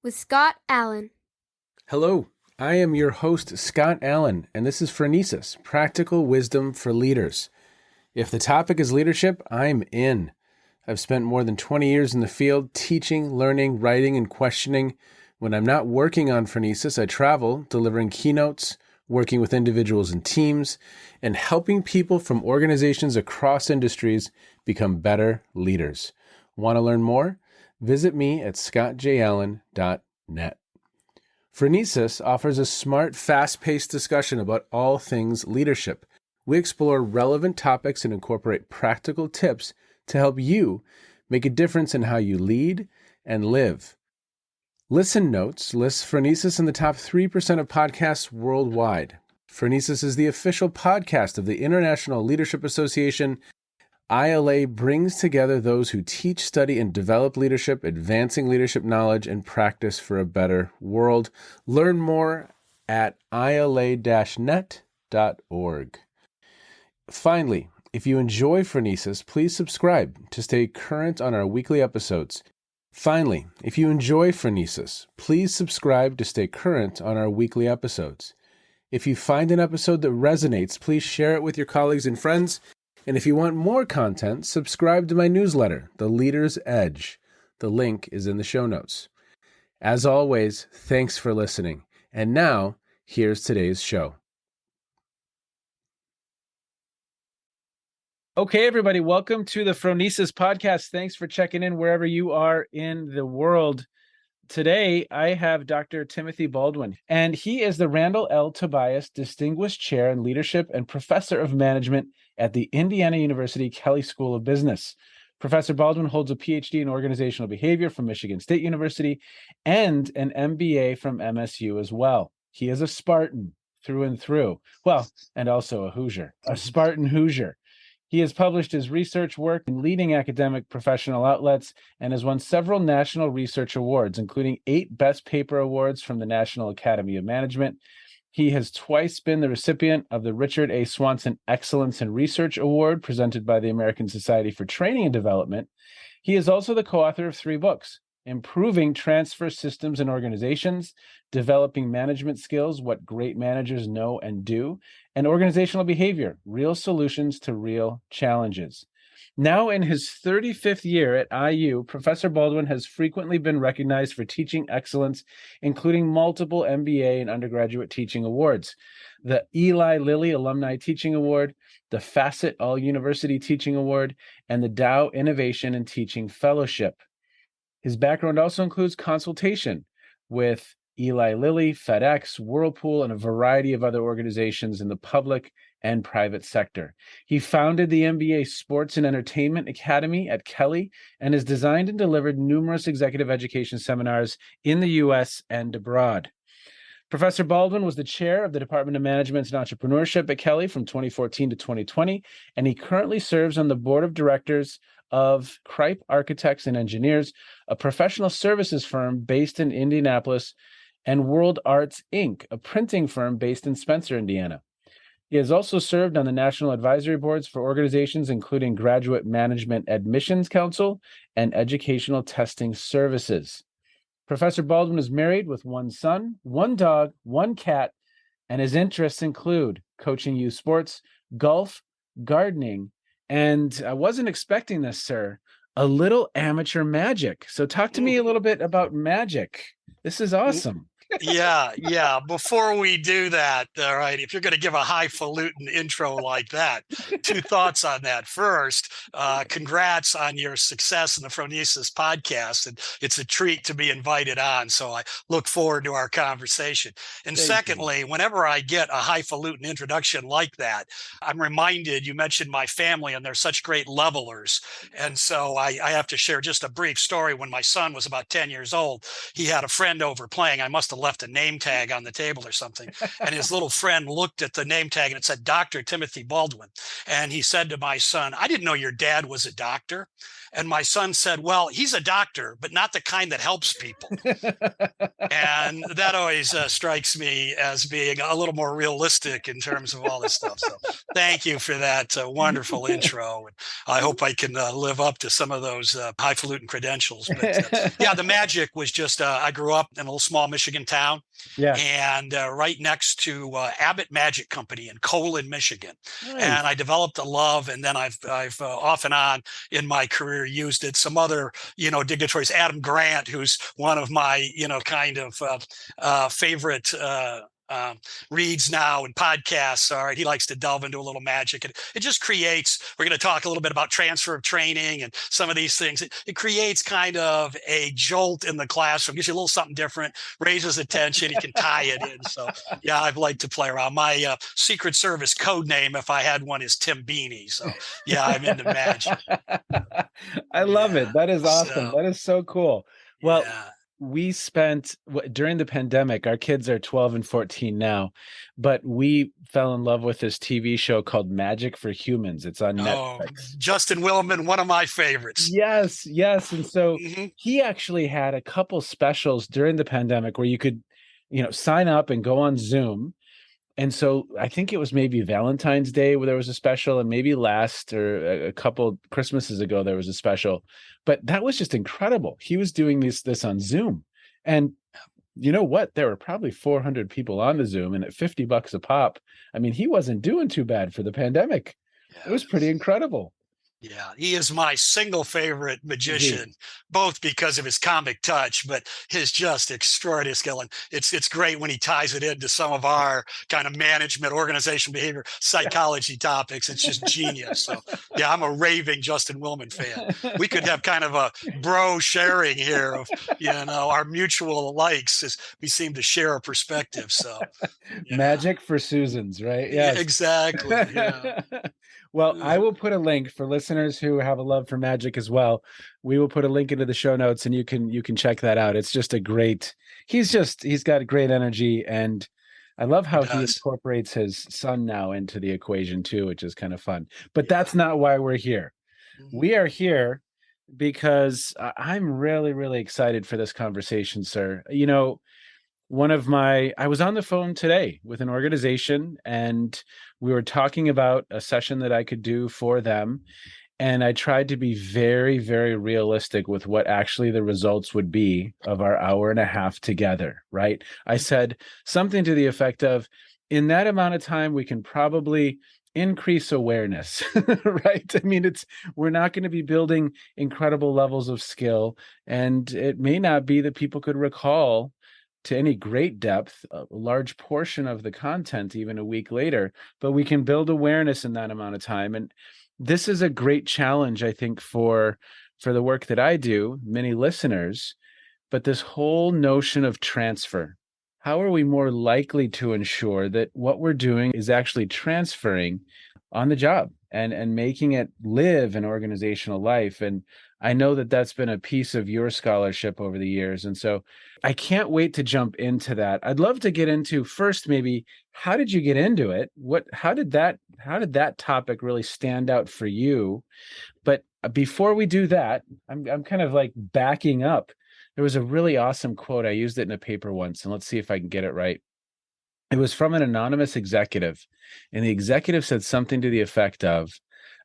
with Scott Allen. Hello, I am your host, Scott Allen, and this is Phronesis, Practical Wisdom for Leaders. If the topic is leadership, I'm in. I've spent more than 20 years in the field teaching, learning, writing, and questioning. When I'm not working on Phronesis, I travel, delivering keynotes, working with individuals and teams, and helping people from organizations across industries become better leaders. Want to learn more? Visit me at scottjallen.net. Phronesis offers a smart, fast-paced discussion about all things leadership. We explore relevant topics and incorporate practical tips to help you make a difference in how you lead and live. Listen Notes lists Phronesis in the top 3% of podcasts worldwide. Phronesis is the official podcast of the International Leadership Association. ILA brings together those who teach, study, and develop leadership, advancing leadership knowledge and practice for a better world. Learn more at ila-net.org. Finally, if you enjoy Phronesis, please subscribe to stay current on our weekly episodes. If you find an episode that resonates, please share it with your colleagues and friends. And if you want more content, subscribe to my newsletter, The Leader's Edge. The link is in the show notes. As always, thanks for listening. And now, here's today's show. Okay, everybody, welcome to the Phronesis podcast. Thanks for checking in wherever you are in the world. Today, I have Dr. Timothy Baldwin, and he is the Randall L. Tobias Distinguished Chair in Leadership and Professor of Management at the Indiana University Kelley School of Business. Professor Baldwin holds a Ph.D. in Organizational Behavior from Michigan State University and an MBA from MSU as well. He is a Spartan through and through. Well, and also a Hoosier, a Spartan Hoosier. He has published his research work in leading academic professional outlets and has won several national research awards, including 8 Best Paper Awards from the National Academy of Management. He has twice been the recipient of the Richard A. Swanson Excellence in Research Award presented by the American Society for Training and Development. He is also the co-author of 3 books: Improving Transfer Systems in Organizations, Developing Management Skills, What Great Managers Know and Do, and Organizational Behavior, Real Solutions to Real Challenges. Now in his 35th year at IU, Professor Baldwin has frequently been recognized for teaching excellence, including multiple MBA and undergraduate teaching awards, the Eli Lilly Alumni Teaching Award, the Facet All-University Teaching Award, and the Dow Innovation and Teaching Fellowship. His background also includes consultation with Eli Lilly, FedEx, Whirlpool, and a variety of other organizations in the public and private sector. He founded the MBA Sports and Entertainment Academy at Kelley and has designed and delivered numerous executive education seminars in the U.S. and abroad. Professor Baldwin was the chair of the Department of Management and Entrepreneurship at Kelley from 2014 to 2020, and he currently serves on the board of directors of Cripe Architects and Engineers, a professional services firm based in Indianapolis, and World Arts, Inc., a printing firm based in Spencer, Indiana. He has also served on the national advisory boards for organizations including Graduate Management Admissions Council and Educational Testing Services. Professor Baldwin is married with 1 son, 1 dog, 1 cat, and his interests include coaching youth sports, golf, gardening, and I wasn't expecting this, sir, a little amateur magic. So talk to me a little bit about magic. This is awesome. Yeah. Before we do that, all right, if you're going to give a highfalutin intro like that, 2 thoughts on that. First, congrats on your success in the Phronesis podcast. And it's a treat to be invited on. So I look forward to our conversation. And secondly, whenever I get a highfalutin introduction like that, I'm reminded, you mentioned my family and they're such great levelers. And so I have to share just a brief story. When my son was about 10 years old, he had a friend over playing. I must have have left a name tag on the table or something. And his little friend looked at the name tag and it said Dr. Timothy Baldwin. And he said to my son, I didn't know your dad was a doctor. And my son said, well, he's a doctor, but not the kind that helps people. And that always strikes me as being a little more realistic in terms of all this stuff. So thank you for that wonderful intro. And I hope I can live up to some of those highfalutin credentials. But yeah, the magic was just, I grew up in a little small Michigan town. Yeah. And right next to Abbott Magic Company in Colon, Michigan. Nice. And I developed a love, and then I've off and on in my career used it. Some other, dignitaries, Adam Grant, who's one of my, kind of favorite reads now and podcasts. All right. He likes to delve into a little magic, and it just creates, we're going to talk a little bit about transfer of training and some of these things. It creates kind of a jolt in the classroom, gives you a little something different, raises attention. You can tie it in. So yeah, I've liked to play around. My Secret Service code name, if I had one, is Tim Beanie. So yeah, I'm into magic. I love it. That is awesome. That is so cool. Well, we spent during the pandemic, our kids are 12 and 14 now, but we fell in love with this TV show called Magic for Humans. It's on Netflix. Justin Willman, one of my favorites. Yes. And so he actually had a couple specials during the pandemic where you could, sign up and go on Zoom. And so I think it was maybe Valentine's Day where there was a special, and maybe last or a couple Christmases ago there was a special. But that was just incredible. He was doing this on Zoom. And you know what? There were probably 400 people on the Zoom, and at $50 a pop, I mean, he wasn't doing too bad for the pandemic. It was pretty incredible. Yeah, he is my single favorite magician, both because of his comic touch, but his just extraordinary skill. And it's great when he ties it into some of our kind of management, organization, behavior, psychology topics. It's just genius. So yeah, I'm a raving Justin Willman fan. We could have kind of a bro sharing here of, our mutual likes, as we seem to share a perspective. So Magic for Susans, right? Yes. Yeah, exactly. Yeah. Well, I will put a link for listeners who have a love for magic as well. We will put a link into the show notes, and you can check that out. It's just he's got great energy, and I love how he incorporates his son now into the equation too, which is kind of fun. But that's not why we're here. We are here because I'm really, really excited for this conversation, sir. I was on the phone today with an organization, and we were talking about a session that I could do for them. And I tried to be very, very realistic with what actually the results would be of our hour and a half together, right? I said something to the effect of, in that amount of time, we can probably increase awareness, right? I mean, we're not going to be building incredible levels of skill, and it may not be that people could recall to any great depth a large portion of the content even a week later, but we can build awareness in that amount of time. And this is a great challenge, I think, for the work that I do, many listeners, but this whole notion of transfer. How are we more likely to ensure that what we're doing is actually transferring on the job and making it live an organizational life? And I know that that's been a piece of your scholarship over the years. And so I can't wait to jump into that. I'd love to get into first, maybe, how did you get into it? How did that topic really stand out for you? But before we do that, I'm kind of like backing up. There was a really awesome quote. I used it in a paper once, and let's see if I can get it right. It was from an anonymous executive, and the executive said something to the effect of,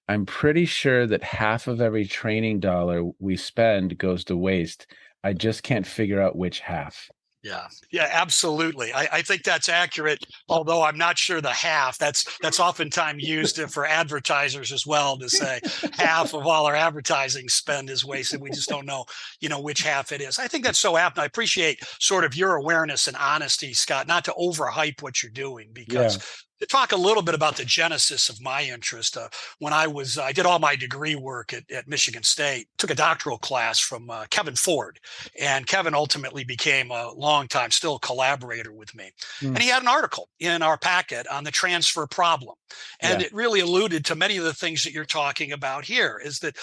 I'm pretty sure that half of every training dollar we spend goes to waste. I just can't figure out which half. Yeah, absolutely. I think that's accurate, although I'm not sure the half. That's oftentimes used for advertisers as well, to say half of all our advertising spend is wasted. We just don't know, which half it is. I think that's so apt. And I appreciate sort of your awareness and honesty, Scott, not to overhype what you're doing, because To talk a little bit about the genesis of my interest, when I did all my degree work at Michigan State, took a doctoral class from Kevin Ford, and Kevin ultimately became a longtime still collaborator with me. Mm. And he had an article in our packet on the transfer problem, and Yeah. it really alluded to many of the things that you're talking about here. Is that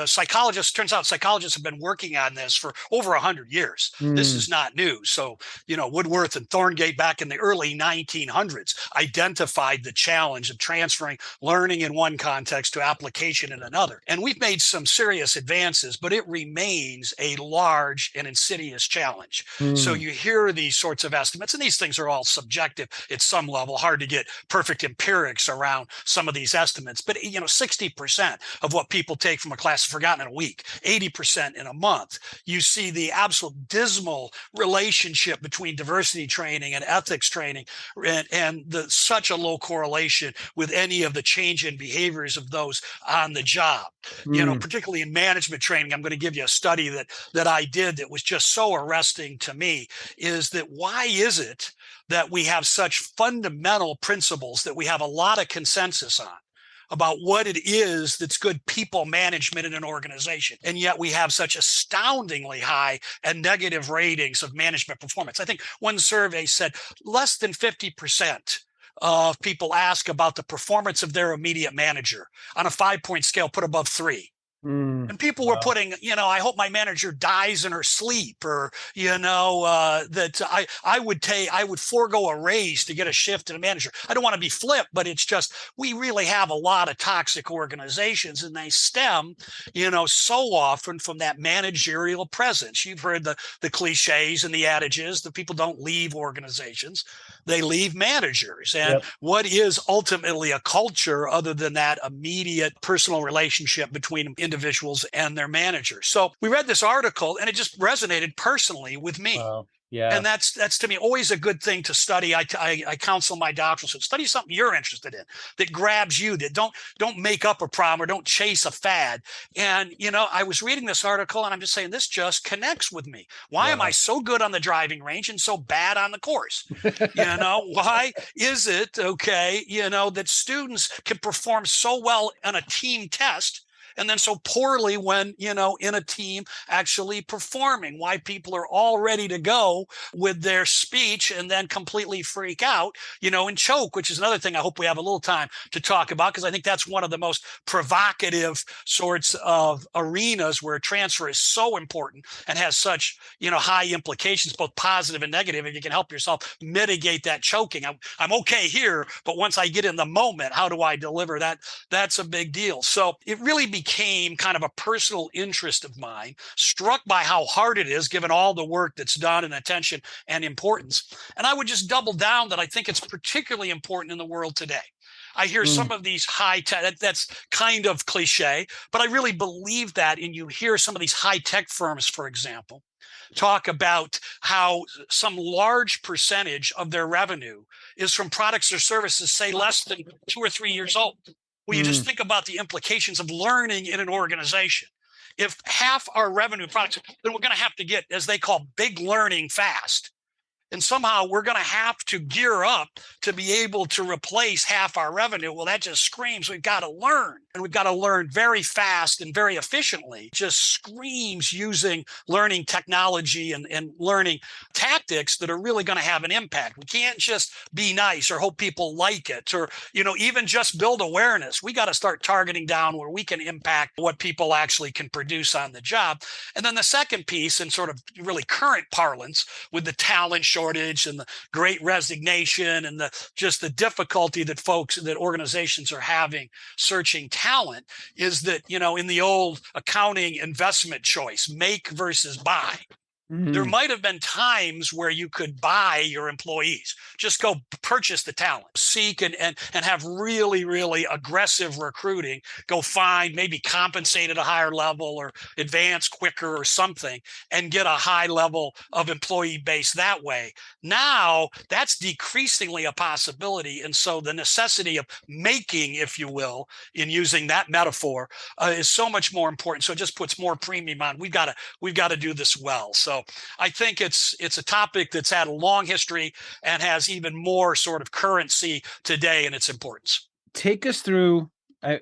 psychologists? Turns out psychologists have been working on this for over 100 years. This is not new. So Woodworth and Thorngate back in the early 1900s identified the challenge of transferring learning in one context to application in another. And we've made some serious advances, but it remains a large and insidious challenge. So you hear these sorts of estimates, and these things are all subjective at some level, hard to get perfect empirics around some of these estimates. But 60% of what people take from a class is forgotten in a week, 80% in a month. You see the absolute dismal relationship between diversity training and ethics training, and such a low correlation with any of the change in behaviors of those on the job. Particularly in management training, I'm going to give you a study that I did that was just so arresting to me. Is that why is it that we have such fundamental principles that we have a lot of consensus on about what it is that's good people management in an organization, and yet we have such astoundingly high and negative ratings of management performance? I think one survey said less than 50% of people ask about the performance of their immediate manager on a 5-point scale, put above 3. And people were putting, I hope my manager dies in her sleep, or, that I would forego a raise to get a shift in a manager. I don't want to be flip, but it's just, we really have a lot of toxic organizations, and they stem, so often from that managerial presence. You've heard the cliches and the adages that people don't leave organizations, they leave managers. And what is ultimately a culture other than that immediate personal relationship between individuals and their managers? So we read this article, and it just resonated personally with me. Wow. Yeah. And that's to me always a good thing to study. I counsel my doctoral students, study something you're interested in that grabs you, that don't make up a problem or don't chase a fad. And I was reading this article, and I'm just saying, this just connects with me. Why am I so good on the driving range and so bad on the course? Why is it that students can perform so well on a team test and then so poorly when, in a team actually performing? Why people are all ready to go with their speech and then completely freak out, and choke, which is another thing I hope we have a little time to talk about, because I think that's one of the most provocative sorts of arenas where transfer is so important and has such, high implications, both positive and negative. If you can help yourself mitigate that choking, I'm okay here, but once I get in the moment, how do I deliver that? That's a big deal. So it really became kind of a personal interest of mine, struck by how hard it is given all the work that's done and attention and importance. And I would just double down that I think it's particularly important in the world today. I hear some of these high tech, that's kind of cliche, but I really believe that. And you hear some of these high tech firms, for example, talk about how some large percentage of their revenue is from products or services, say less than 2 or 3 years old. Well, you just think about the implications of learning in an organization. If half our revenue products, then we're going to have to get, as they call, big learning fast. And somehow we're going to have to gear up to be able to replace half our revenue. Well, that just screams we've got to learn. And we've got to learn very fast and very efficiently. It just screams using learning technology and learning tactics that are really going to have an impact. We can't just be nice or hope people like it, or, even just build awareness. We got to start targeting down where we can impact what people actually can produce on the job. And then the second piece, in sort of really current parlance, with the talent shortage and the great resignation and the difficulty that organizations are having searching talent, is that, in the old accounting investment choice, make versus buy. There might have been times where you could buy your employees, just go purchase the talent, seek and have really, really aggressive recruiting, go find, maybe compensate at a higher level or advance quicker or something, and get a high level of employee base that way. Now that's decreasingly a possibility. And so the necessity of making, if you will, in using that metaphor, is so much more important. So it just puts more premium on. We've got to do this well. So So I think it's a topic that's had a long history and has even more sort of currency today in its importance. Take us through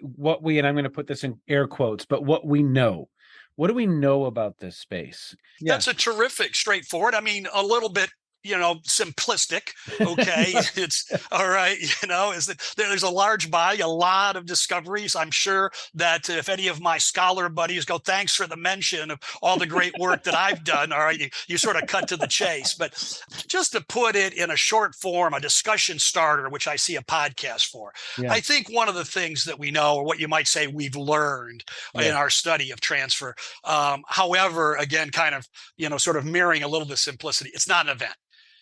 what we, and I'm going to put this in air quotes, but what we know. What do we know about this space? That's a terrific, straightforward. I mean, a little bit, simplistic. Okay. It's all right. Is that there's a large body, a lot of discoveries. I'm sure that if any of my scholar buddies go, thanks for the mention of all the great work that I've done. All right. You sort of cut to the chase, but just to put it in a short form, a discussion starter, which I see a podcast for. Yeah. I think one of the things that we know, or what you might say we've learned in our study of transfer, however, again, kind of, sort of mirroring a little bit of simplicity, it's not an event.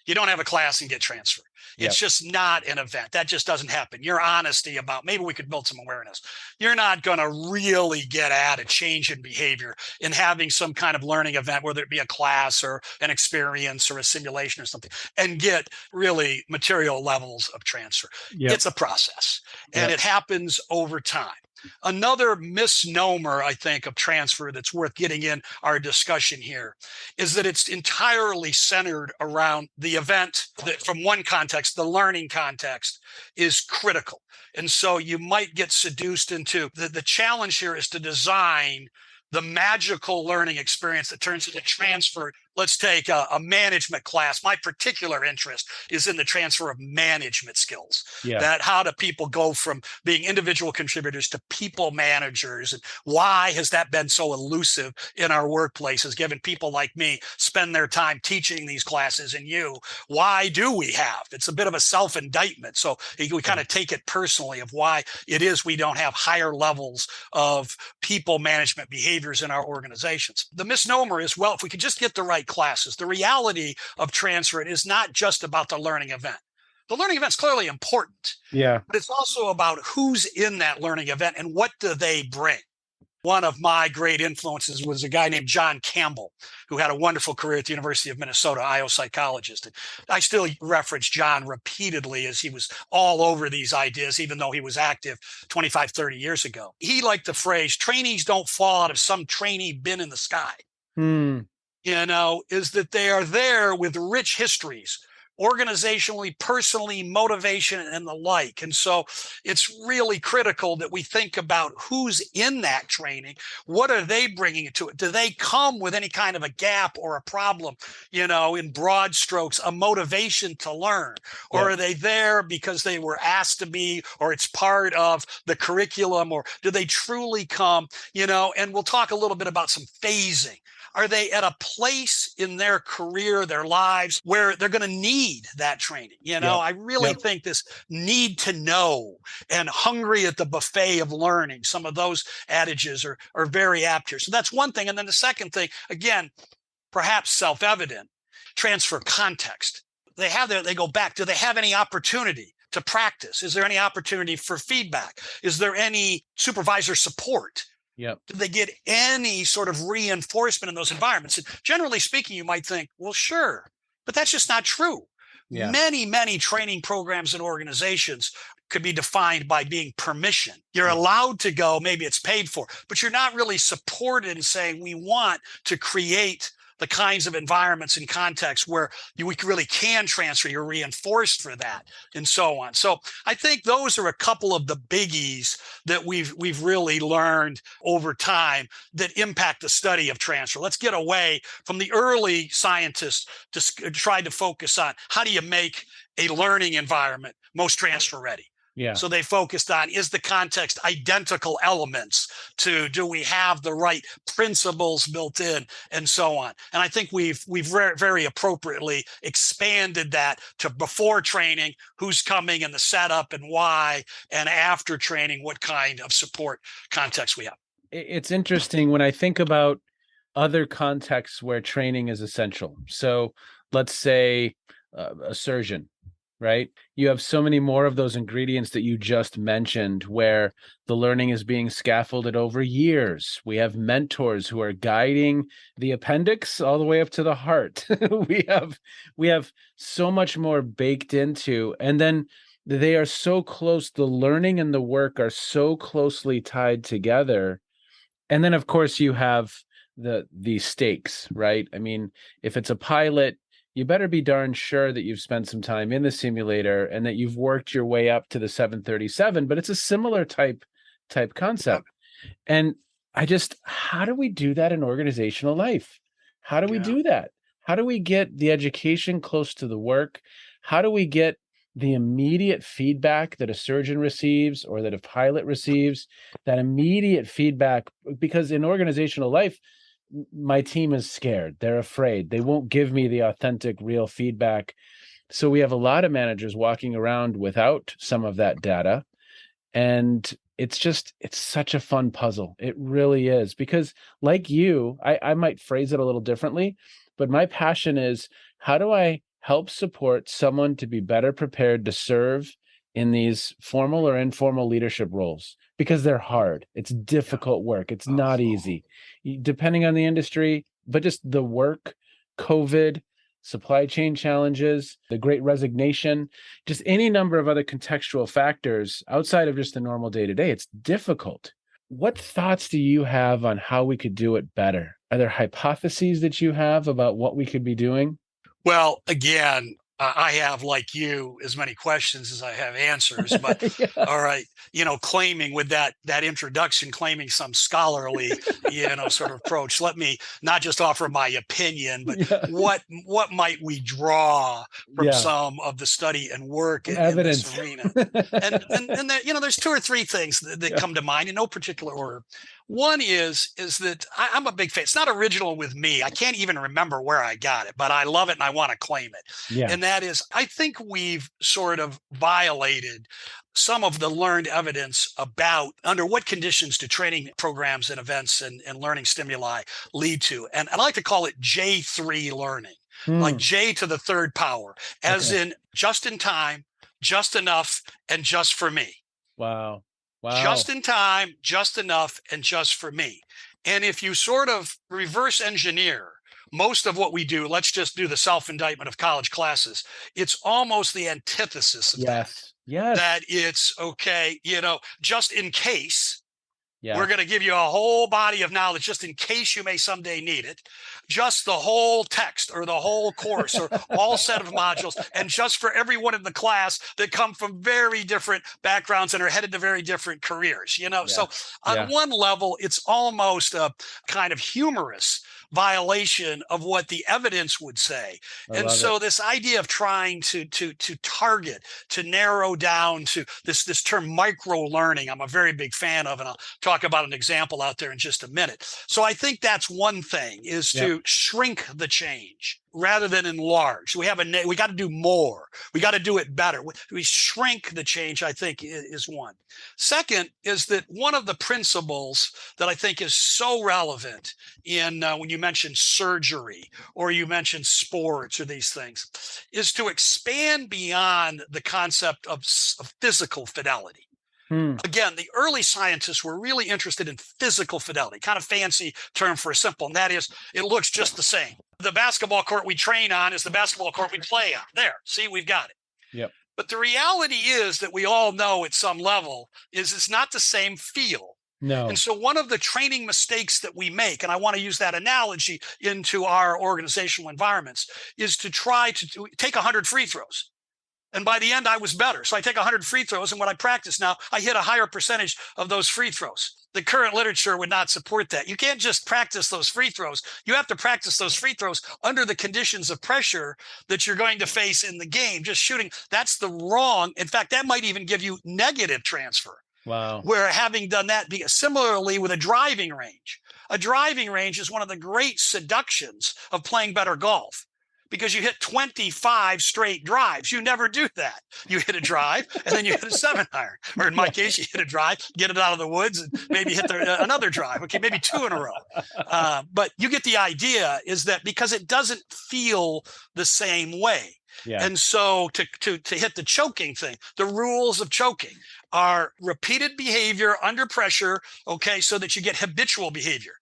You don't have a class and get transfer. It's just not an event. That just doesn't happen. Your honesty about maybe we could build some awareness. You're not going to really get at a change in behavior in having some kind of learning event, whether it be a class or an experience or a simulation or something, and get really material levels of transfer. It's a process, and it happens over time. Another misnomer, I think, of transfer that's worth getting in our discussion here is that it's entirely centered around the event that from one context, the learning context is critical. And so you might get seduced into the challenge here is to design the magical learning experience that turns into transfer. Let's take a management class. My particular interest is in the transfer of management skills. That how do people go from being individual contributors to people managers? And why has that been so elusive in our workplaces, given people like me spend their time teaching these classes and why do we have? It's a bit of a self-indictment. So we kind of take it personally of why it is we don't have higher levels of people management behaviors in our organizations. The misnomer is, well, if we could just get the right classes. The reality of transfer, it is not just about the learning event. The learning event's clearly important. But it's also about who's in that learning event and what do they bring. One of my great influences was a guy named John Campbell, who had a wonderful career at the University of Minnesota, IO psychologist. And I still reference John repeatedly as he was all over these ideas, even though he was active 25, 30 years ago. He liked the phrase, trainees don't fall out of some trainee bin in the sky. Is that they are there with rich histories, organizationally, personally, motivation, and the like. And so it's really critical that we think about who's in that training. What are they bringing to it? Do they come with any kind of a gap or a problem, in broad strokes, a motivation to learn? Or are they there because they were asked to be, or it's part of the curriculum? Or do they truly come, and we'll talk a little bit about some phasing. Are they at a place in their career, their lives, where they're going to need that training? I really think this need to know and hungry at the buffet of learning, some of those adages are very apt here. So that's one thing. And then the second thing, again, perhaps self-evident, transfer context. They go back. Do they have any opportunity to practice? Is there any opportunity for feedback? Is there any supervisor support? Do they get any sort of reinforcement in those environments? And generally speaking, you might think, well, sure, but that's just not true. Many, many training programs and organizations could be defined by being permission. You're allowed to go, maybe it's paid for, but you're not really supported in saying we want to create the kinds of environments and contexts where we really can transfer, you're reinforced for that, and so on. So I think those are a couple of the biggies that we've really learned over time that impact the study of transfer. Let's get away from the early scientists to try to focus on how do you make a learning environment most transfer ready. So they focused on, is the context identical elements to, do we have the right principles built in, and so on. And I think we've very appropriately expanded that to before training, who's coming and the setup and why, and after training, what kind of support context we have. It's interesting when I think about other contexts where training is essential. So let's say a surgeon. Right? You have so many more of those ingredients that you just mentioned where the learning is being scaffolded over years. We have mentors who are guiding the appendix all the way up to the heart. we have so much more baked into, and then they are so close. The learning and the work are so closely tied together. And then, of course, you have the stakes, right? I mean, if it's a pilot, you better be darn sure that you've spent some time in the simulator and that you've worked your way up to the 737, but it's a similar type Yep. concept. And how do we do that in organizational life? How do we Yeah. do that? How do we get the education close to the work? How do we get the immediate feedback that a surgeon receives or that a pilot receives, that immediate feedback? Because in organizational life, my team is scared. They're afraid. They won't give me the authentic, real feedback. So we have a lot of managers walking around without some of that data. And it's such a fun puzzle. It really is. Because like you, I might phrase it a little differently, but my passion is, how do I help support someone to be better prepared to serve in these formal or informal leadership roles? Because they're hard. It's Yeah. difficult work. It's not Oh. easy, depending on the industry, but just the work, COVID, supply chain challenges, the great resignation, just any number of other contextual factors outside of just the normal day to day. It's difficult. What thoughts do you have on how we could do it better? Are there hypotheses that you have about what we could be doing? Well, again, I have, like you, as many questions as I have answers. But Yeah. all right, claiming with that introduction, claiming some scholarly, sort of approach. Let me not just offer my opinion, but Yeah. what might we draw from Yeah. some of the study and work Some in this evidence. arena? And there, there's two or three things that Yeah. come to mind in no particular order. One is that I'm a big fan. It's not original with me. I can't even remember where I got it, but I love it and I want to claim it. Yeah. And that is, I think we've sort of violated some of the learned evidence about under what conditions do training programs and events and learning stimuli lead to. And I like to call it J3 learning, like Hmm. J to the third power, as Okay. in just in time, just enough, and just for me. Wow. Just Wow. in time, just enough, and just for me. And if you sort of reverse engineer most of what we do, let's just do the self-indictment of college classes. It's almost the antithesis of that. Yes. Yes. That it's okay, just in case we're Yes. going to give you a whole body of knowledge just in case you may someday need it, just the whole text or the whole course or all set of modules, and just for everyone in the class that come from very different backgrounds and are headed to very different careers. Yeah. So on Yeah. one level, it's almost a kind of humorous violation of what the evidence would say. I And love it. so this idea of trying to target, to narrow down to this term micro learning, I'm a very big fan of, and I'll talk about an example out there in just a minute. So I think that's one thing, is Yep. to shrink the change rather than enlarge. We got to do more. We got to do it better. We shrink the change, I think, is one. Second is that one of the principles that I think is so relevant in when you mention surgery or you mention sports or these things is to expand beyond the concept of physical fidelity. Hmm. Again, the early scientists were really interested in physical fidelity, kind of fancy term for a simple, and that is it looks just the same. The basketball court we train on is the basketball court we play on. There, see, we've got it. Yep. But the reality is that we all know at some level is it's not the same feel. And No. so one of the training mistakes that we make, and I want to use that analogy into our organizational environments, is to try to take 100 free throws. And by the end, I was better. So I take 100 free throws, and when I practice now, I hit a higher percentage of those free throws. The current literature would not support that. You can't just practice those free throws. You have to practice those free throws under the conditions of pressure that you're going to face in the game. Just shooting, that's the wrong. In fact, that might even give you negative transfer. Wow. Where having done that, similarly with a driving range is one of the great seductions of playing better golf, because you hit 25 straight drives. You never do that. You hit a drive and then you hit a 7-iron, or in my case, you hit a drive, get it out of the woods, and maybe hit another drive. Okay, maybe 2 in a row. But you get the idea, is that because it doesn't feel the same way. Yeah. And so to hit the choking thing, the rules of choking are repeated behavior under pressure, okay, so that you get habitual behavior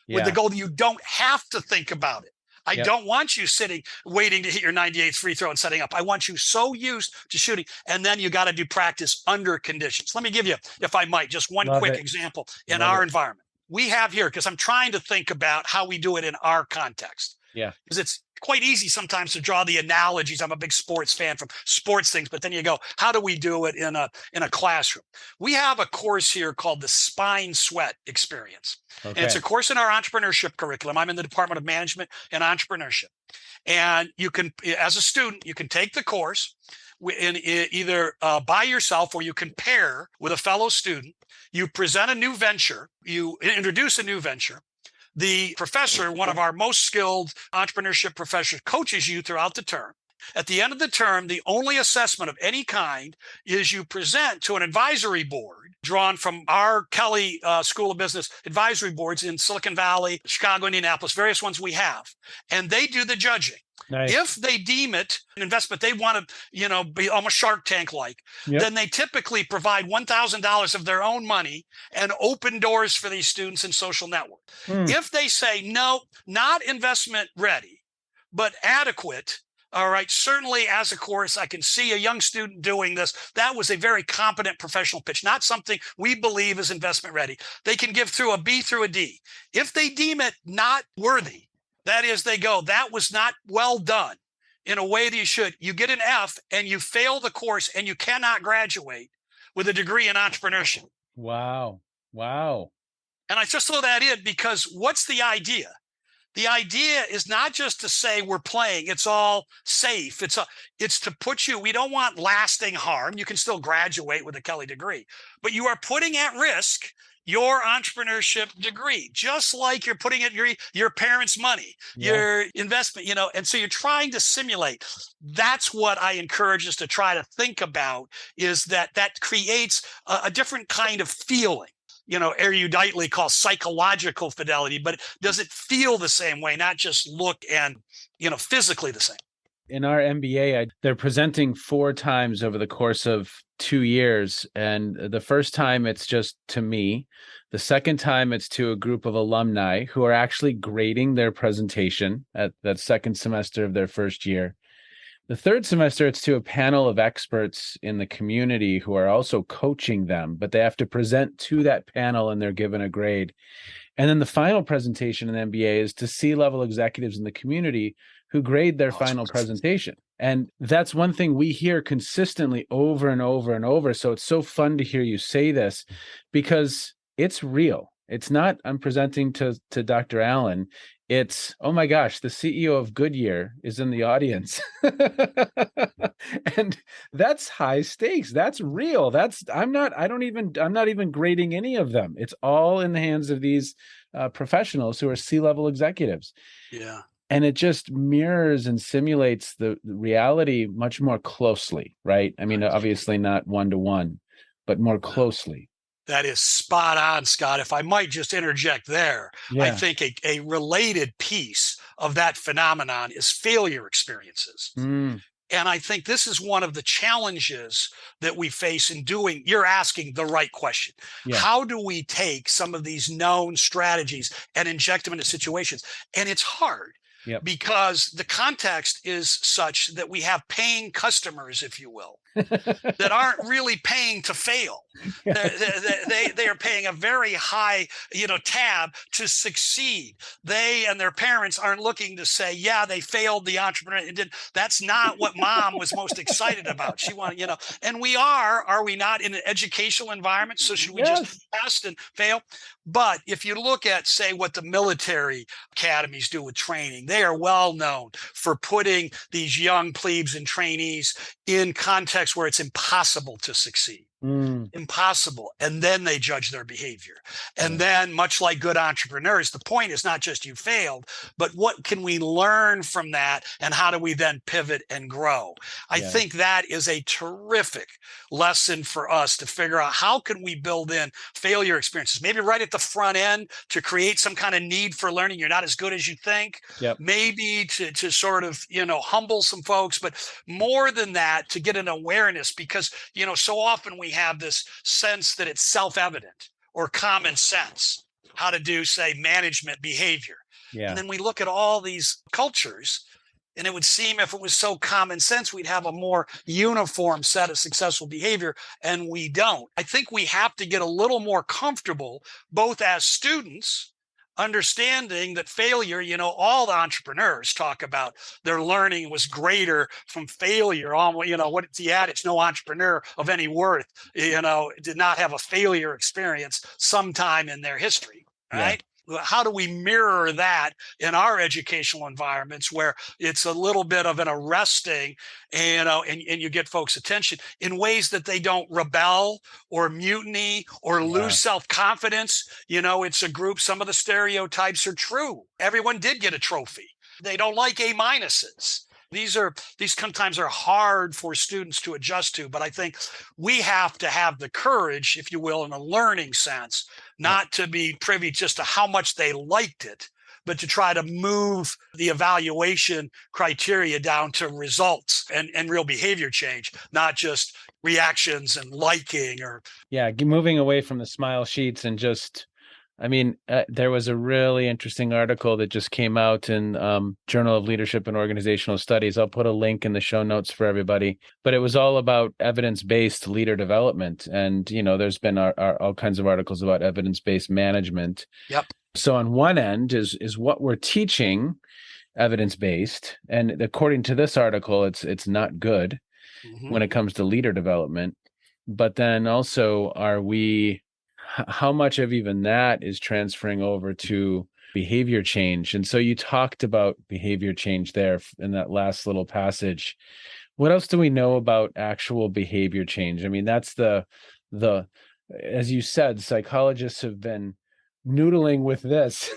with the goal that you don't have to think about it. I don't want you sitting, waiting to hit your 98th free throw and setting up. I want you so used to shooting. And then you got to do practice under conditions. Let me give you, if I might, just one quick example in our environment. we have here, because I'm trying to think about how we do it in our context. Yeah. Because it's quite easy sometimes to draw the analogies. I'm a big sports fan from sports things, but then you go, how do we do it in a classroom? We have a course here called the Spine Sweat Experience. Okay. And it's a course in our entrepreneurship curriculum. I'm in the Department of Management and Entrepreneurship. And you can, as a student, you can take the course in either by yourself, or you can pair with a fellow student. You present a new venture, you introduce a new venture. The professor, one of our most skilled entrepreneurship professors, coaches you throughout the term. At the end of the term, the only assessment of any kind is you present to an advisory board drawn from our Kelley School of Business advisory boards in Silicon Valley, Chicago, Indianapolis, various ones we have. And they do the judging. Nice. If they deem it an investment, they want to, be almost Shark Tank-like, then they typically provide $1,000 of their own money and open doors for these students in social network. If they say, no, not investment ready, but adequate, all right, certainly as a course, I can see a young student doing this. That was a very competent professional pitch, not something we believe is investment ready. They can give through a B through a D. If they deem it not worthy, that is, they go, that was not well done in a way that you should, you get an F and you fail the course and you cannot graduate with a degree in entrepreneurship. Wow. Wow. And I just throw that in because what's the idea? The idea is not just to say we're playing, it's all safe. It's to put you, we don't want lasting harm. You can still graduate with a Kelley degree, but you are putting at risk your entrepreneurship degree, just like you're putting it your parents' money, your investment, and so you're trying to simulate. That's what I encourage us to try to think about, is that creates a different kind of feeling. Eruditely called psychological fidelity, but does it feel the same way, not just look and, physically the same? In our MBA, they're presenting 4 times over the course of 2 years. And the first time it's just to me. The second time it's to a group of alumni who are actually grading their presentation at that second semester of their first year. The third semester, it's to a panel of experts in the community who are also coaching them, but they have to present to that panel and they're given a grade. And then the final presentation in the MBA is to C-level executives in the community who grade their final presentation. And that's one thing we hear consistently over and over and over. So it's so fun to hear you say this because it's real. It's not, I'm presenting to Dr. Allen. It's, oh my gosh, the CEO of Goodyear is in the audience. And that's high stakes. That's real. I'm not even grading any of them. It's all in the hands of these professionals who are C-level executives. Yeah. And it just mirrors and simulates the reality much more closely, right? I mean, obviously not one-to-one, but more closely. That is spot on, Scott. If I might just interject there, I think a related piece of that phenomenon is failure experiences. And I think this is one of the challenges that we face in doing, you're asking the right question. How do we take some of these known strategies and inject them into situations? And it's hard. Because the context is such that we have paying customers, if you will, that aren't really paying to fail. They are paying a very high, tab to succeed. They and their parents aren't looking to say, yeah, they failed the entrepreneur. That's not what mom was most excited about. She wanted, and we are we not, in an educational environment? So should we just test and fail? But if you look at, say, what the military academies do with training, they are well known for putting these young plebes and trainees in contexts where it's impossible to succeed. Impossible. And then they judge their behavior. And then, much like good entrepreneurs, the point is not just you failed, but what can we learn from that? And how do we then pivot and grow? I think that is a terrific lesson for us to figure out how can we build in failure experiences, maybe right at the front end to create some kind of need for learning. You're not as good as you think. Maybe to sort of, humble some folks, but more than that, to get an awareness, because, so often we have this sense that it's self-evident or common sense how to do, say, management behavior. And then we look at all these cultures And it would seem if it was so common sense, we'd have a more uniform set of successful behavior, and we don't. I think we have to get a little more comfortable, both as students, understanding that failure, all the entrepreneurs talk about their learning was greater from failure. What's the adage? No entrepreneur of any worth, did not have a failure experience sometime in their history, right? How do we mirror that in our educational environments where it's a little bit of an arresting, and you get folks' attention in ways that they don't rebel or mutiny or lose self-confidence? It's a group, some of the stereotypes are true. Everyone did get a trophy. They don't like A minuses. These sometimes are hard for students to adjust to, but I think we have to have the courage, if you will, in a learning sense, not to be privy just to how much they liked it, but to try to move the evaluation criteria down to results and real behavior change, not just reactions and liking or. Yeah, moving away from the smile sheets and just, there was a really interesting article that just came out in Journal of Leadership and Organizational Studies. I'll put a link in the show notes for everybody. But it was all about evidence-based leader development. And, there's been all kinds of articles about evidence-based management. Yep. So on one end is what we're teaching evidence-based. And according to this article, it's not good when it comes to leader development. But then also, how much of even that is transferring over to behavior change? And so you talked about behavior change there in that last little passage. What else do we know about actual behavior change? That's the as you said, psychologists have been noodling with this.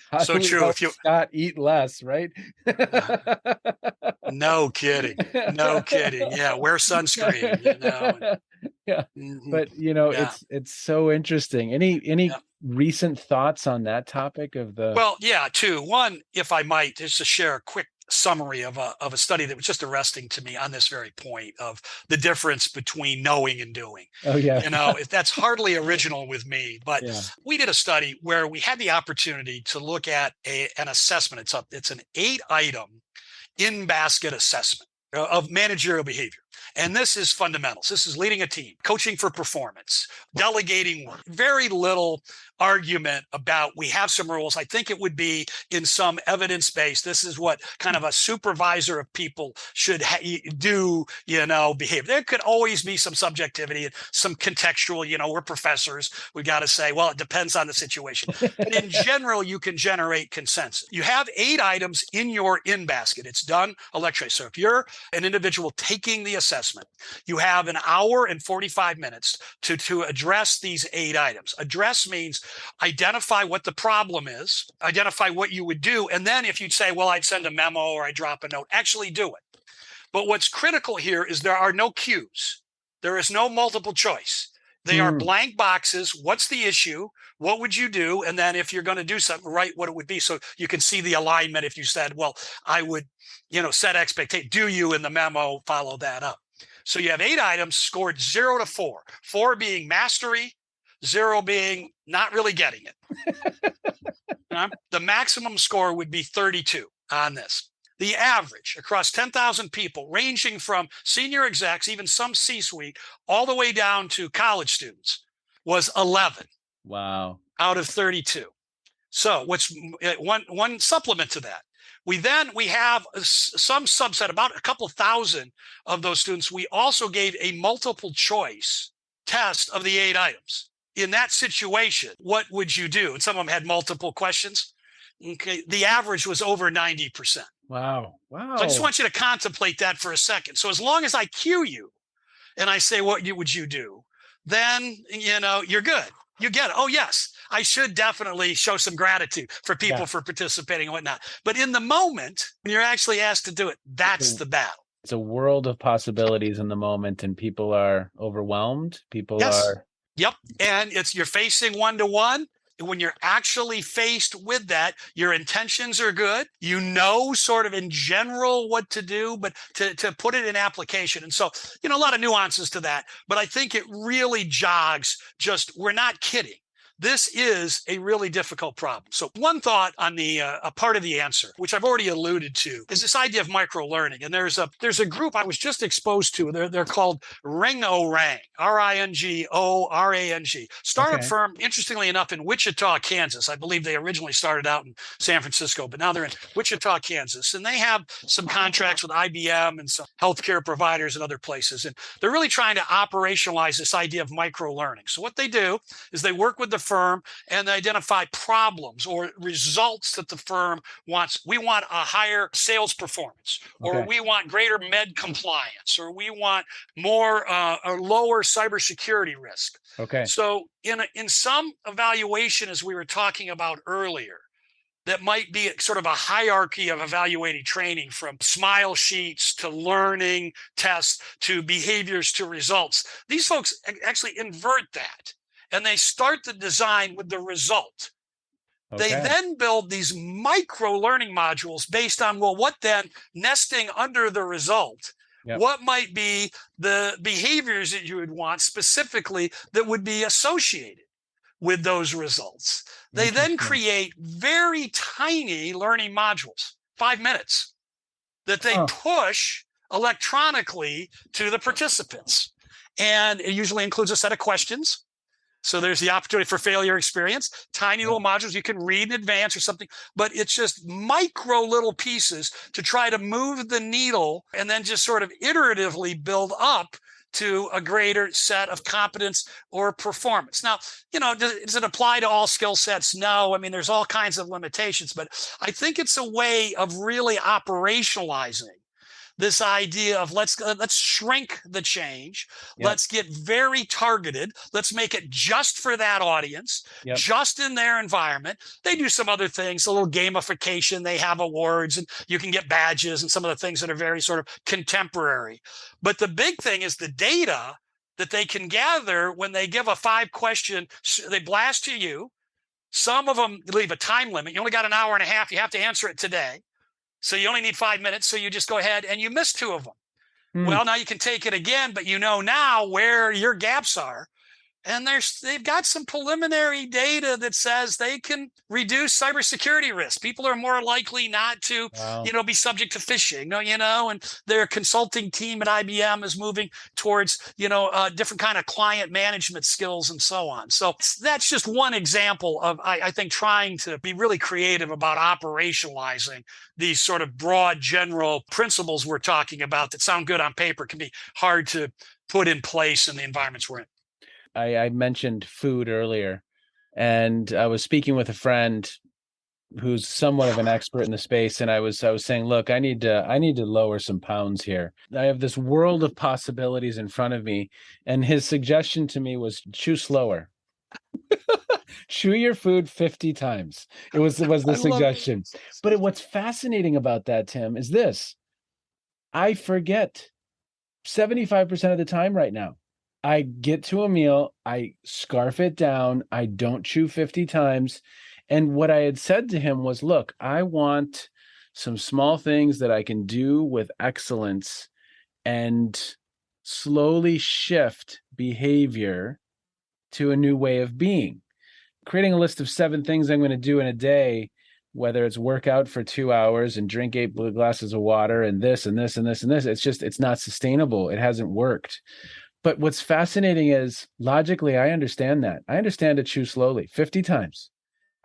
How so do we true. help Scott eat less, right? No kidding. Yeah, wear sunscreen. Yeah. But it's so interesting. Any recent thoughts on that topic of the? Well, yeah, two. One, if I might, just to share a quick summary of a study that was just arresting to me on this very point of the difference between knowing and doing. Oh yeah. That's hardly original with me, but we did a study where we had the opportunity to look at an assessment. It's an 8-item in-basket assessment of managerial behavior. And this is fundamentals. This is leading a team, coaching for performance, delegating work. Very little argument about we have some rules. I think it would be in some evidence-based. This is what kind of a supervisor of people should do, behave. There could always be some subjectivity and some contextual, we're professors. We got to say, well, it depends on the situation. But in general, you can generate consensus. You have 8 items in your in-basket. It's done electronically. So if you're an individual taking the assessment, you have an hour and 45 minutes to address these 8 items. Address means identify what the problem is, identify what you would do, and then if you'd say, well, I'd send a memo or I drop a note, actually do it. But what's critical here is there are no cues. There is no multiple choice. They are blank boxes. What's the issue? What would you do? And then if you're going to do something, write what it would be. So you can see the alignment. If you said, well, I would, set expectation. Do you in the memo follow that up? So you have 8 items scored 0 to 4, 4 being mastery, 0 being not really getting it. The maximum score would be 32 on this. The average across 10,000 people, ranging from senior execs, even some C-suite, all the way down to college students, was 11. Wow. Out of 32. So what's one supplement to that? We have some subset, about a couple thousand of those students. We also gave a multiple choice test of the 8 items. In that situation, what would you do? And some of them had multiple questions. Okay, the average was over 90%. Wow. So I just want you to contemplate that for a second. So as long as I cue you and I say, what would you do? Then, you're good. You get it. Oh, yes, I should definitely show some gratitude for people for participating and whatnot. But in the moment, when you're actually asked to do it, that's the battle. It's a world of possibilities in the moment, and people are overwhelmed. People are. Yep. And you're facing 1-to-1. When you're actually faced with that, your intentions are good. Sort of in general what to do, but to put it in application. And so, a lot of nuances to that. But I think it really jogs we're not kidding. this is a really difficult problem. So one thought on the a part of the answer, which I've already alluded to, is this idea of micro learning. And there's a group I was just exposed to. They're called Ring-O-Rang, Ringorang, startup firm, interestingly enough, in Wichita, Kansas. I believe they originally started out in San Francisco, but now they're in Wichita, Kansas. And they have some contracts with IBM and some healthcare providers and other places. And they're really trying to operationalize this idea of micro learning. So what they do is they work with the firm and they identify problems or results that the firm wants. We want a higher sales performance, or we want greater med compliance, or we want more or lower cybersecurity risk. So in some evaluation, as we were talking about earlier, that might be sort of a hierarchy of evaluating training, from smile sheets to learning tests to behaviors to results. These folks actually invert that, and they start the design with the result. They then build these micro learning modules based on, well, what then, nesting under the result, what might be the behaviors that you would want specifically that would be associated with those results. They then create very tiny learning modules, 5 minutes, that they push electronically to the participants. And it usually includes a set of questions. So there's the opportunity for failure experience, tiny little modules you can read in advance or something, but it's just micro little pieces to try to move the needle and then just sort of iteratively build up to a greater set of competence or performance. Now, does it apply to all skill sets? No. I mean, there's all kinds of limitations, but I think it's a way of really operationalizing this idea of let's shrink the change. Let's get very targeted. Let's make it just for that audience, just in their environment. They do some other things, a little gamification. They have awards and you can get badges and some of the things that are very sort of contemporary. But the big thing is the data that they can gather when they give a 5-question, they blast to you. Some of them leave a time limit. You only got an hour and a half. You have to answer it today. So you only need 5 minutes. So you just go ahead and you miss 2 of them. Well, now you can take it again, but you know now where your gaps are. And they've got some preliminary data that says they can reduce cybersecurity risk. People are more likely not to, be subject to phishing, and their consulting team at IBM is moving towards, different kind of client management skills and so on. So that's just one example of, I think, trying to be really creative about operationalizing these sort of broad general principles we're talking about that sound good on paper, can be hard to put in place in the environments we're in. I mentioned food earlier, and I was speaking with a friend who's somewhat of an expert in the space, and I was saying, look, I need to lower some pounds here. I have this world of possibilities in front of me, and his suggestion to me was chew slower. Chew your food 50 times. It was the suggestion. But what's fascinating about that, Tim, is this. I forget 75% of the time right now. I get to a meal, I scarf it down, I don't chew 50 times. And what I had said to him was, look, I want some small things that I can do with excellence and slowly shift behavior to a new way of being. Creating a list of 7 things I'm going to do in a day, whether it's work out for 2 hours and drink 8 glasses of water and this and this and this and this, it's not sustainable. It hasn't worked. But what's fascinating is, logically, I understand that. I understand to chew slowly 50 times.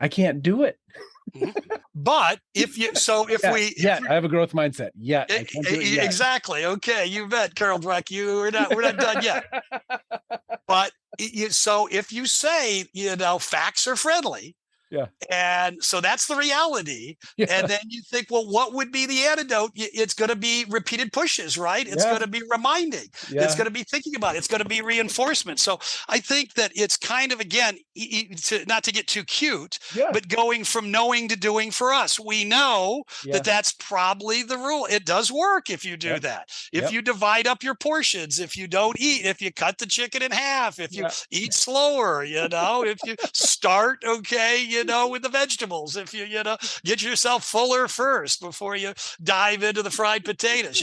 I can't do it. But I have a growth mindset. I can't do it yet. Exactly. Okay, you bet, Carol Dweck. We're not done yet. But so if you say, facts are friendly. Yeah. And so that's the reality. Yeah. And then you think, well, what would be the antidote? It's going to be repeated pushes, right? It's going to be reminding. Yeah. It's going to be thinking about it. It's going to be reinforcement. So I think that it's kind of, again, not to get too cute, but going from knowing to doing for us. We know that that's probably the rule. It does work if you do that. If you divide up your portions, if you don't eat, if you cut the chicken in half, if you eat slower, if you start, with the vegetables. If you get yourself fuller first before you dive into the fried potatoes.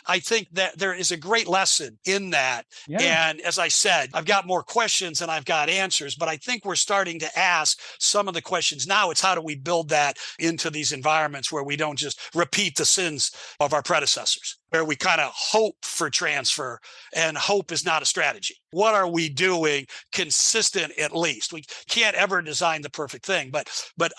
I think that there is a great lesson in that. Yeah. And as I said, I've got more questions than I've got answers, but I think we're starting to ask some of the questions now. It's how do we build that into these environments where we don't just repeat the sins of our predecessors, where we kind of hope for transfer, and hope is not a strategy. What are we doing consistent at least? We can't ever design the perfect thing, but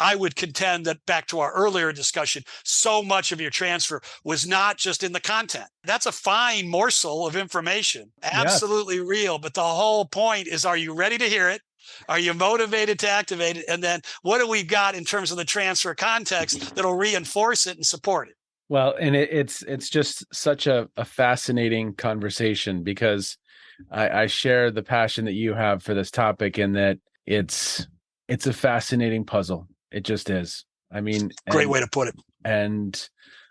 I would contend that back to our earlier discussion, so much of your transfer was not just in the content. That's a fine morsel of information, absolutely real. But the whole point is, are you ready to hear it? Are you motivated to activate it? And then what do we got in terms of the transfer context that'll reinforce it and support it? Well, and it's just such a fascinating conversation, because I share the passion that you have for this topic, and that it's a fascinating puzzle. It just is. I mean, great way to put it. And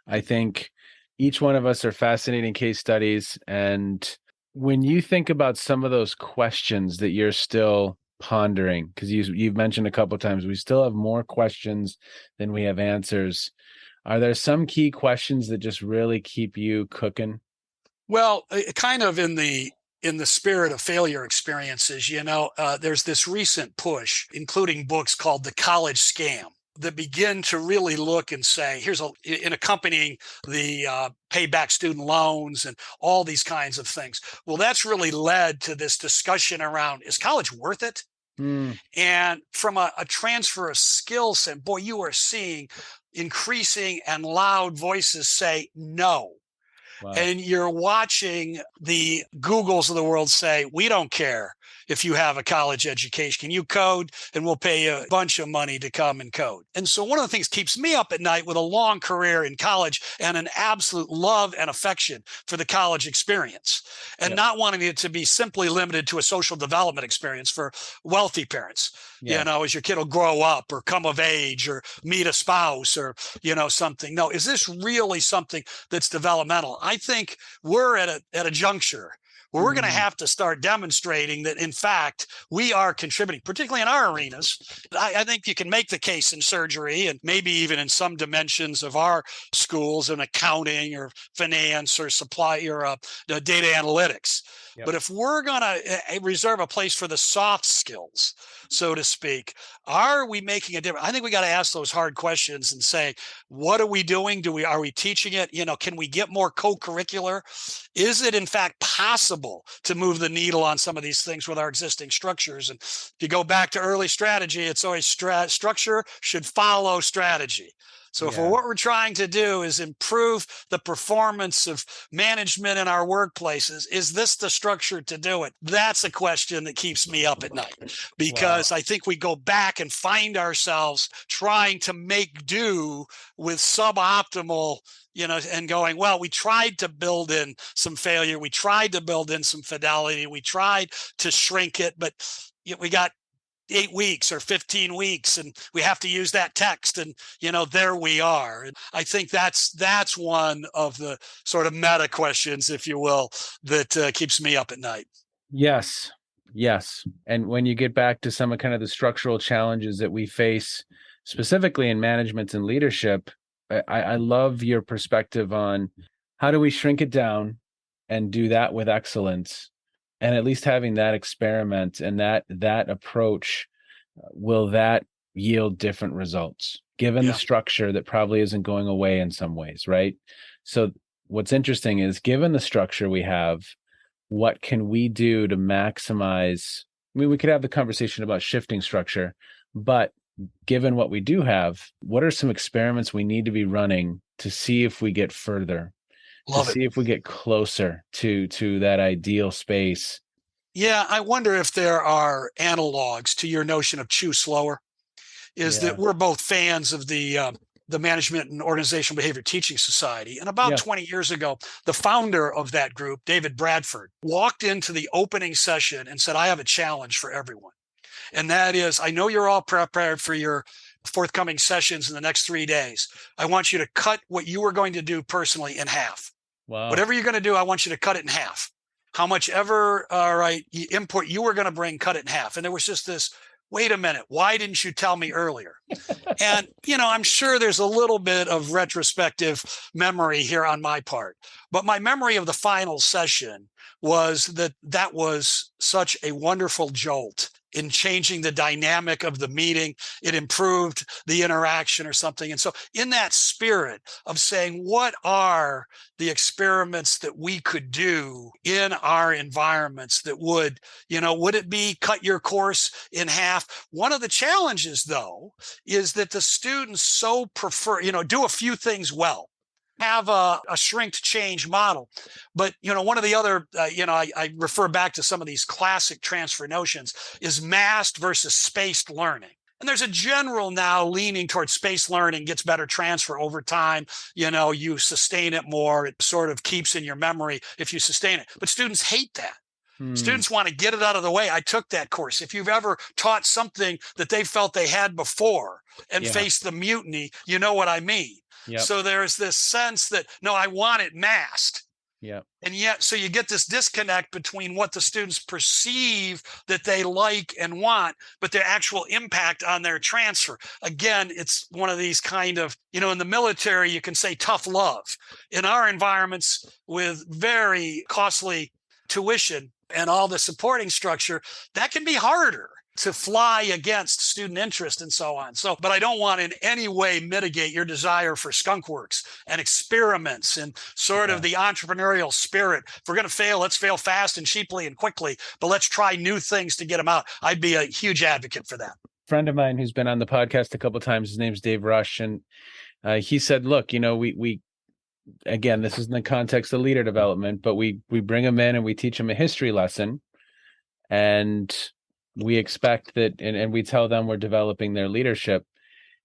I think each one of us are fascinating case studies. And when you think about some of those questions that you're still pondering, because you've mentioned a couple of times, we still have more questions than we have answers. Are there some key questions that just really keep you cooking? Well, kind of in the spirit of failure experiences, there's this recent push, including books called The College Scam, that begin to really look and say, in accompanying the pay back student loans and all these kinds of things. Well, that's really led to this discussion around, is college worth it? And from a transfer of skills, and boy, you are seeing increasing and loud voices say no. Wow. And you're watching the Googles of the world say, we don't care if you have a college education. Can you code? And we'll pay you a bunch of money to come and code. And so one of the things keeps me up at night, with a long career in college and an absolute love and affection for the college experience, and not wanting it to be simply limited to a social development experience for wealthy parents, as your kid will grow up or come of age or meet a spouse or, something. No, is this really something that's developmental? I think we're at a juncture where we're going to have to start demonstrating that, in fact, we are contributing, particularly in our arenas. I think you can make the case in surgery, and maybe even in some dimensions of our schools in accounting or finance or supply or data analytics. But if we're going to reserve a place for the soft skills, so to speak, are we making a difference? I think we got to ask those hard questions and say, what are we doing? Are we teaching it? Can we get more co-curricular? Is it in fact possible to move the needle on some of these things with our existing structures? And if you go back to early strategy, it's always structure should follow strategy. So if what we're trying to do is improve the performance of management in our workplaces, is this the structure to do it? That's a question that keeps me up at night, because I think we go back and find ourselves trying to make do with suboptimal, and going, well, we tried to build in some failure. We tried to build in some fidelity. We tried to shrink it, but we got 8 weeks or 15 weeks, and we have to use that text, and there we are. And I think that's one of the sort of meta questions, if you will, that keeps me up at night. Yes. And when you get back to some of kind of the structural challenges that we face, specifically in management and leadership, I love your perspective on how do we shrink it down and do that with excellence. And at least having that experiment and that approach, will that yield different results, given the structure that probably isn't going away in some ways, right? So what's interesting is, given the structure we have, what can we do to maximize? I mean, we could have the conversation about shifting structure, but given what we do have, what are some experiments we need to be running to see if we get further? See if we get closer to that ideal space. Yeah, I wonder if there are analogs to your notion of chew slower. That we're both fans of the Management and Organizational Behavior Teaching Society. And about 20 years ago, the founder of that group, David Bradford, walked into the opening session and said, I have a challenge for everyone. And that is, I know you're all prepared for your forthcoming sessions in the next 3 days. I want you to cut what you were going to do personally in half. Wow. Whatever you're going to do, I want you to cut it in half. How much ever input you were going to bring, cut it in half. And there was just this wait a minute, why didn't you tell me earlier? And, I'm sure there's a little bit of retrospective memory here on my part, but my memory of the final session was that was such a wonderful jolt in changing the dynamic of the meeting. It improved the interaction or something. And so in that spirit of saying, what are the experiments that we could do in our environments that would it be cut your course in half? One of the challenges, though, is that the students so prefer, do a few things well, have a shrink to change model. But, one of the other, I refer back to some of these classic transfer notions is massed versus spaced learning. And there's a general now leaning towards spaced learning gets better transfer over time. You sustain it more. It sort of keeps in your memory if you sustain it. But students hate that. Students want to get it out of the way. I took that course. If you've ever taught something that they felt they had before and faced the mutiny, you know what I mean. Yep. So there's this sense that, no, I want it masked. Yeah. And yet, so you get this disconnect between what the students perceive that they like and want, but their actual impact on their transfer. Again, it's one of these kind of, in the military, you can say tough love. In our environments with very costly tuition and all the supporting structure, that can be harder to fly against student interest and so on. So, but I don't want in any way mitigate your desire for skunk works and experiments and sort of the entrepreneurial spirit. If we're going to fail, let's fail fast and cheaply and quickly, but let's try new things to get them out. I'd be a huge advocate for that. Friend of mine who's been on the podcast a couple of times, his name's Dave Rush. And he said, look, we again, this is in the context of leader development, but we bring them in and we teach them a history lesson, and we expect that, and we tell them we're developing their leadership.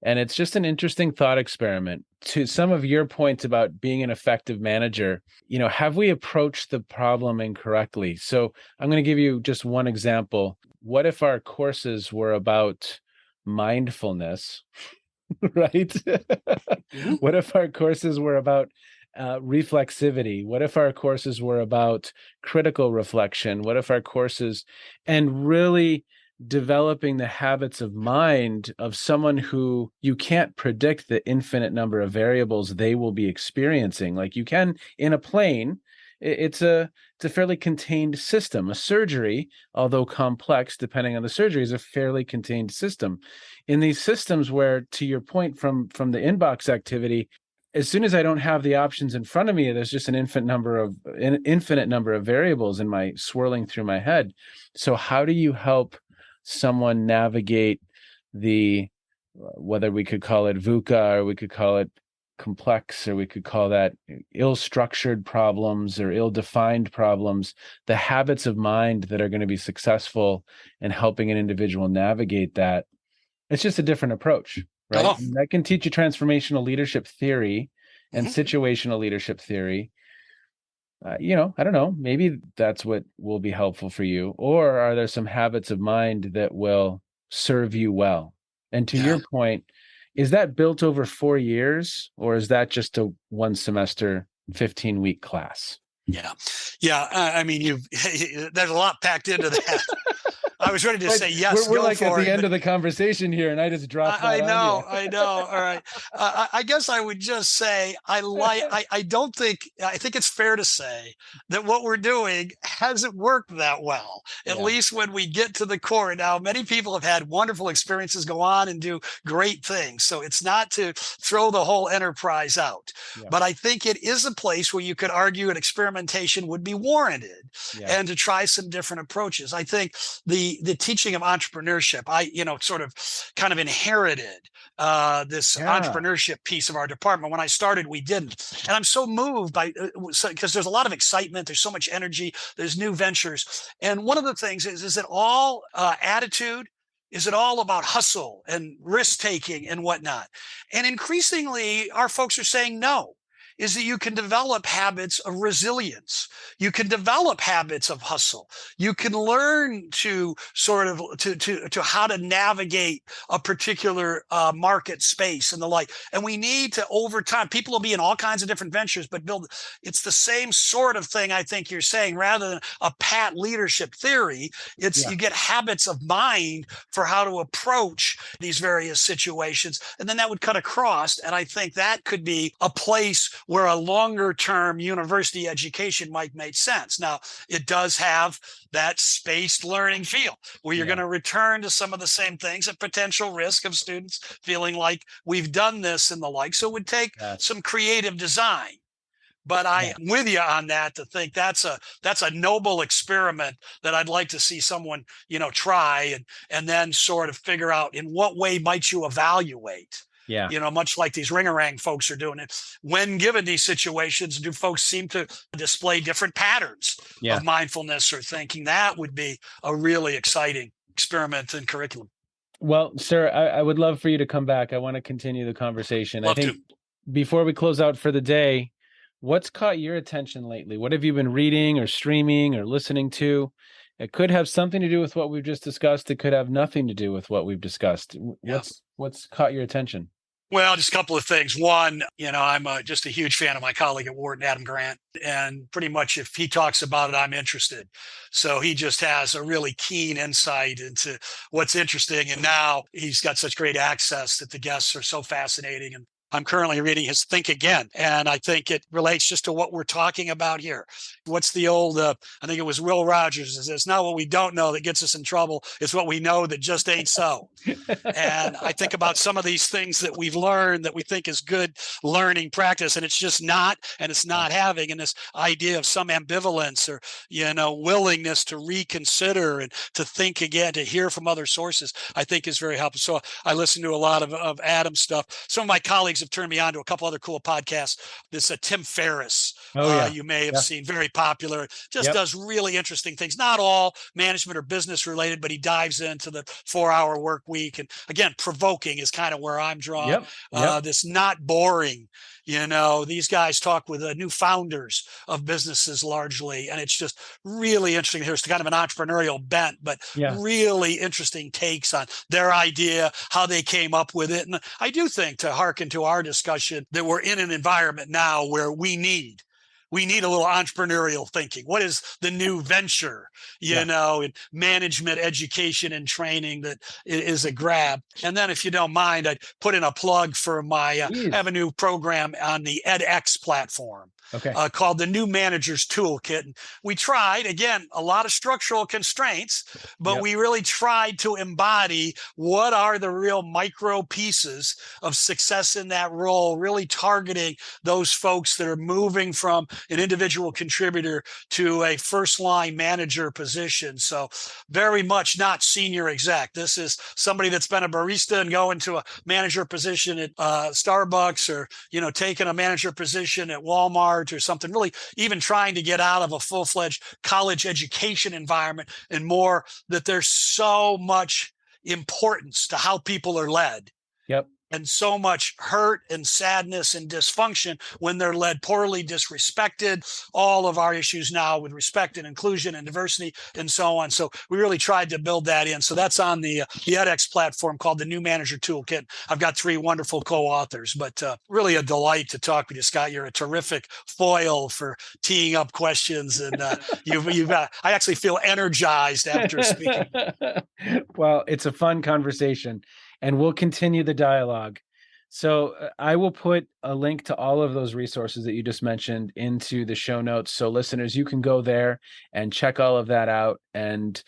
And it's just an interesting thought experiment. To some of your points about being an effective manager, have we approached the problem incorrectly? So I'm going to give you just one example. What if our courses were about mindfulness, right? What if our courses were about reflexivity? What if our courses were about critical reflection? What if our courses, and really developing the habits of mind of someone who you can't predict the infinite number of variables they will be experiencing, like you can in a plane. It's a fairly contained system. A surgery, although complex depending on the surgery, is a fairly contained system. In these systems where, to your point from the inbox activity, as soon as I don't have the options in front of me, there's just an infinite number of variables in my swirling through my head. So how do you help someone navigate whether we could call it VUCA, or we could call it complex, or we could call that ill-structured problems or ill-defined problems, the habits of mind that are going to be successful in helping an individual navigate that? It's just a different approach. Right. Oh. That can teach you transformational leadership theory and situational leadership theory. I don't know, maybe that's what will be helpful for you. Or are there some habits of mind that will serve you well? And to your point, is that built over 4 years, or is that just a one semester, 15-week class? Yeah. I mean, there's a lot packed into that. I was ready to say yes. We're like at the end of the conversation here, and I just dropped that I know. All right. I guess I would just say I think it's fair to say that what we're doing hasn't worked that well, at least when we get to the core. Now, many people have had wonderful experiences, go on and do great things. So it's not to throw the whole enterprise out, but I think it is a place where you could argue an experimentation would be warranted and to try some different approaches. I think the teaching of entrepreneurship, I sort of kind of inherited this entrepreneurship piece of our department. When I started, we didn't, and I'm so moved by because there's a lot of excitement, there's so much energy, there's new ventures, and one of the things is it all attitude? Is it all about hustle and risk taking and whatnot? And increasingly, our folks are saying no. is that you can develop habits of resilience. You can develop habits of hustle. You can learn to sort of to how to navigate a particular market space and the like. And we need to, over time, people will be in all kinds of different ventures, but build, it's the same sort of thing I think you're saying, rather than a pat leadership theory. It's you get habits of mind for how to approach these various situations. And then that would cut across. And I think that could be a place where a longer term university education might make sense. Now, it does have that spaced learning feel where you're going to return to some of the same things at potential risk of students feeling like we've done this and the like. So it would take some creative design. But I'm with you on that, to think that's a noble experiment that I'd like to see someone, try and then sort of figure out in what way might you evaluate. Much like these ring-a-rang folks are doing it. When given these situations, do folks seem to display different patterns of mindfulness or thinking? That would be a really exciting experiment in curriculum. Well, sir, I would love for you to come back. I want to continue the conversation. Love I think before we close out for the day, what's caught your attention lately? What have you been reading or streaming or listening to? It could have something to do with what we've just discussed. It could have nothing to do with what we've discussed. What's caught your attention? Well, just a couple of things. One, I'm just a huge fan of my colleague at Wharton, Adam Grant, and pretty much if he talks about it, I'm interested. So he just has a really keen insight into what's interesting. And now he's got such great access that the guests are so fascinating. And I'm currently reading his Think Again, and I think it relates just to what we're talking about here. What's the old, I think it was Will Rogers, it's not what we don't know that gets us in trouble, it's what we know that just ain't so. And I think about some of these things that we've learned that we think is good learning practice, and it's just not, and it's not having, and this idea of some ambivalence or, willingness to reconsider and to think again, to hear from other sources, I think is very helpful. So I listen to a lot of Adam's stuff. Some of my colleagues have turned me on to a couple other cool podcasts. This Tim Ferriss, you may have seen, very popular, just does really interesting things. Not all management or business related, but he dives into the 4-hour work week. And again, provoking is kind of where I'm drawn. This not boring. These guys talk with new founders of businesses largely, and it's just really interesting. Here's kind of an entrepreneurial bent, but really interesting takes on their idea, how they came up with it. And I do think, to hearken to our discussion, that we're in an environment now where we need a little entrepreneurial thinking. What is the new venture, in management, education, and training that is a grab? And then, if you don't mind, I'd put in a plug for my I have a new program on the edX platform. Called the New Manager's Toolkit. And we tried, again, a lot of structural constraints, but we really tried to embody what are the real micro pieces of success in that role, really targeting those folks that are moving from an individual contributor to a first line manager position. So very much not senior exec. This is somebody that's been a barista and going to a manager position at Starbucks, or, taking a manager position at Walmart or something, really even trying to get out of a full-fledged college education environment, and more that there's so much importance to how people are led. And so much hurt and sadness and dysfunction when they're led poorly, disrespected, all of our issues now with respect and inclusion and diversity and so on. So we really tried to build that in. So that's on the edX platform called the New Manager Toolkit. I've got 3 wonderful co-authors, but really a delight to talk with you, Scott. You're a terrific foil for teeing up questions. And I actually feel energized after speaking. Well, it's a fun conversation, and we'll continue the dialogue. So I will put a link to all of those resources that you just mentioned into the show notes. So listeners, you can go there and check all of that out. And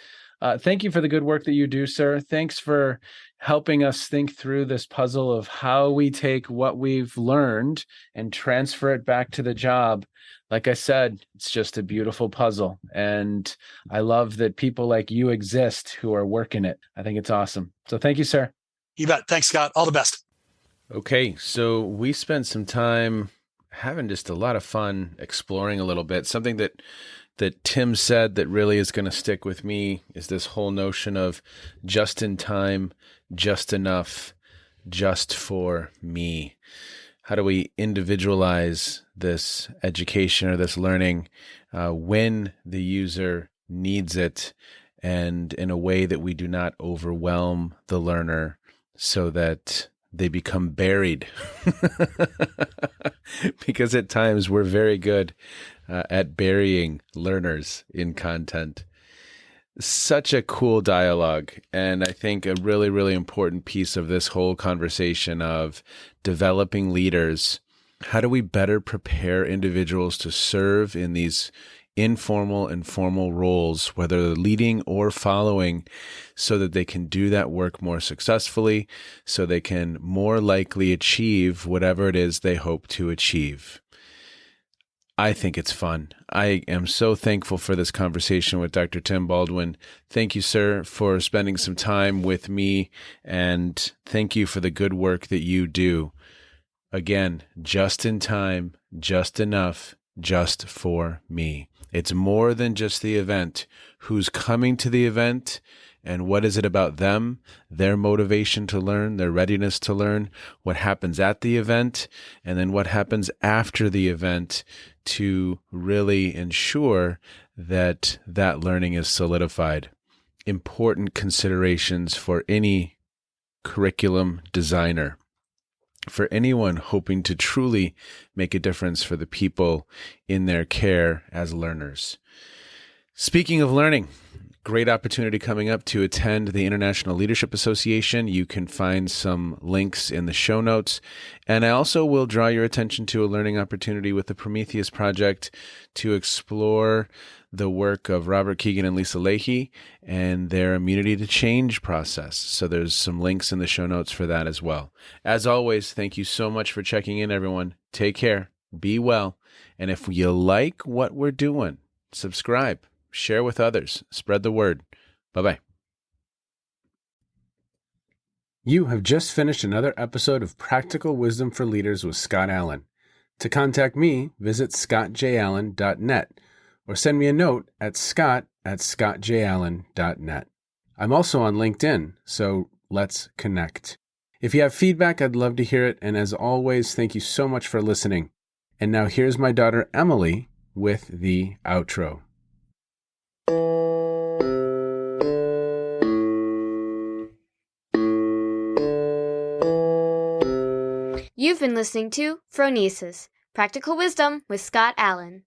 thank you for the good work that you do, sir. Thanks for helping us think through this puzzle of how we take what we've learned and transfer it back to the job. Like I said, it's just a beautiful puzzle. And I love that people like you exist who are working it. I think it's awesome. So thank you, sir. You bet. Thanks, Scott. All the best. Okay, so we spent some time having just a lot of fun exploring a little bit. Something that Tim said that really is going to stick with me is this whole notion of just in time, just enough, just for me. How do we individualize this education or this learning when the user needs it, and in a way that we do not overwhelm the learner so that they become buried? Because at times we're very good at burying learners in content. Such a cool dialogue, and I think a really, really important piece of this whole conversation of developing leaders. How do we better prepare individuals to serve in these informal and formal roles, whether they're leading or following, so that they can do that work more successfully, so they can more likely achieve whatever it is they hope to achieve? I think it's fun. I am so thankful for this conversation with Dr. Tim Baldwin. Thank you, sir, for spending some time with me, and thank you for the good work that you do. Again, just in time, just enough, just for me. It's more than just the event. Who's coming to the event, and what is it about them, their motivation to learn, their readiness to learn, what happens at the event, and then what happens after the event to really ensure that that learning is solidified. Important considerations for any curriculum designer, for anyone hoping to truly make a difference for the people in their care as learners. Speaking of learning, great opportunity coming up to attend the International Leadership Association. You can find some links in the show notes. And I also will draw your attention to a learning opportunity with the Prometheus Project to explore the work of Robert Keegan and Lisa Leahy and their immunity to change process. So there's some links in the show notes for that as well. As always, thank you so much for checking in, everyone. Take care, be well, and if you like what we're doing, subscribe, share with others, spread the word. Bye-bye. You have just finished another episode of Practical Wisdom for Leaders with Scott Allen. To contact me, visit scottjallen.net or send me a note at scott@scottjallen.net. I'm also on LinkedIn, so let's connect. If you have feedback, I'd love to hear it. And as always, thank you so much for listening. And now here's my daughter, Emily, with the outro. You've been listening to Phronesis, Practical Wisdom with Scott Allen.